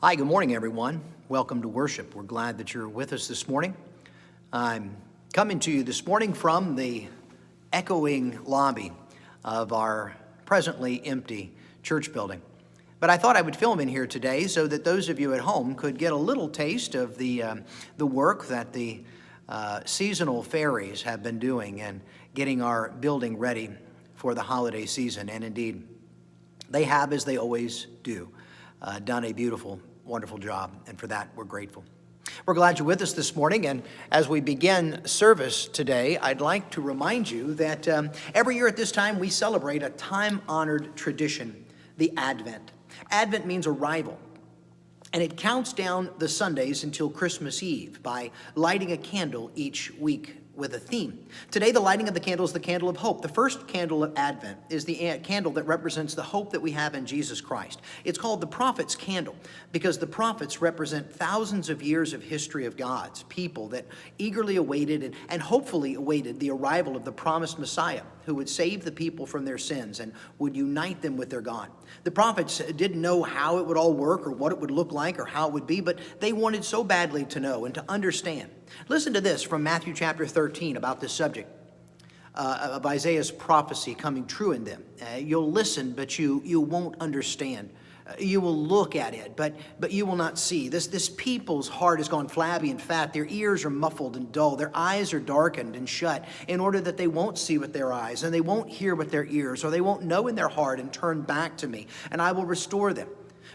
Hi, good morning, everyone. Welcome to worship. We're glad that you're with us this morning. I'm coming to you this morning from the echoing lobby of our presently empty church building. But I thought I would film in here today so that those of you at home could get a little taste of the work that the seasonal fairies have been doing and getting our building ready for the holiday season. And indeed, they have, as they always do, done a beautiful, wonderful job, and for that we're grateful. We're glad you're with us this morning, and as we begin service today, I'd like to remind you that every year at this time we celebrate a time-honored tradition, the Advent. Advent means arrival, and it counts down the Sundays until Christmas Eve by lighting a candle each week with a theme. Today, the lighting of the candle is the candle of hope. The first candle of Advent is the candle that represents the hope that we have in Jesus Christ. It's called the prophet's candle because the prophets represent thousands of years of history of God's people that eagerly awaited and hopefully awaited the arrival of the promised Messiah who would save the people from their sins and would unite them with their God. The prophets didn't know how it would all work or what it would look like or how it would be, but they wanted so badly to know and to understand. Listen to this from Matthew chapter 13 about this subject of Isaiah's prophecy coming true in them. You'll listen, but you won't understand. You will look at it, but you will not see. This people's heart has gone flabby and fat. Their ears are muffled and dull. Their eyes are darkened and shut in order that they won't see with their eyes and they won't hear with their ears, or they won't know in their heart and turn back to me, and I will restore them.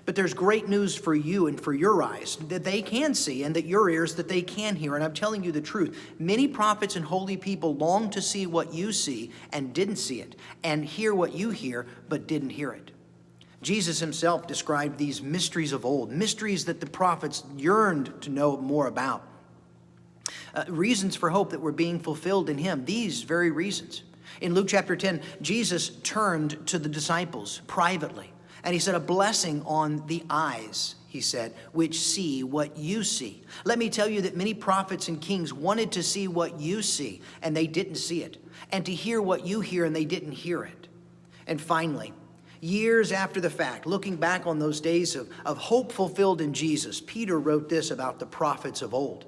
But there's great news for you and for your eyes that they can see, and that your ears that they can hear. And I'm telling you the truth. Many prophets and holy people long to see what you see and didn't see it, and hear what you hear but didn't hear it. Jesus himself described these mysteries of old, mysteries that the prophets yearned to know more about. Reasons for hope that were being fulfilled in him, these very reasons. In Luke chapter 10, Jesus turned to the disciples privately, and he said, "A blessing on the eyes," he said, "which see what you see." Let me tell you that many prophets and kings wanted to see what you see, and they didn't see it, and to hear what you hear, and they didn't hear it. And finally, years after the fact, looking back on those days of hope fulfilled in Jesus, Peter wrote this about the prophets of old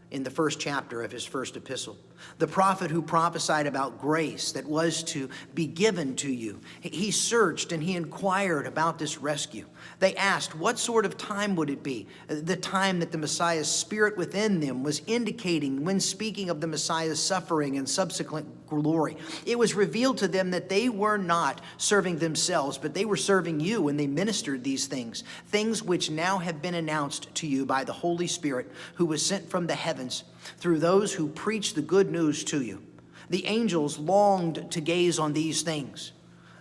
in the first chapter of his first epistle. The prophet who prophesied about grace that was to be given to you. He searched and he inquired about this rescue. They asked, what sort of time would it be? The time that the Messiah's spirit within them was indicating when speaking of the Messiah's suffering and subsequent glory. It was revealed to them that they were not serving themselves, but they were serving you when they ministered these things, things which now have been announced to you by the Holy Spirit who was sent from the heavens through those who preach the good news to you. The angels longed to gaze on these things.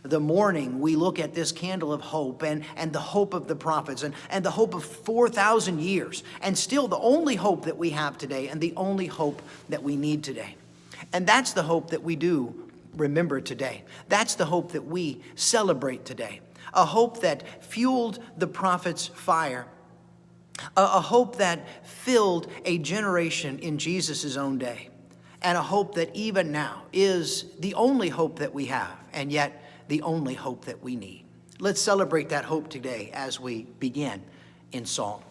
The morning we look at this candle of hope and the hope of the prophets and the hope of 4,000 years, and still the only hope that we have today and the only hope that we need today. And that's the hope that we do remember today. That's the hope that we celebrate today. A hope that fueled the prophets' fire. A hope that filled a generation in Jesus' own day. And a hope that even now is the only hope that we have, and yet the only hope that we need. Let's celebrate that hope today as we begin in song.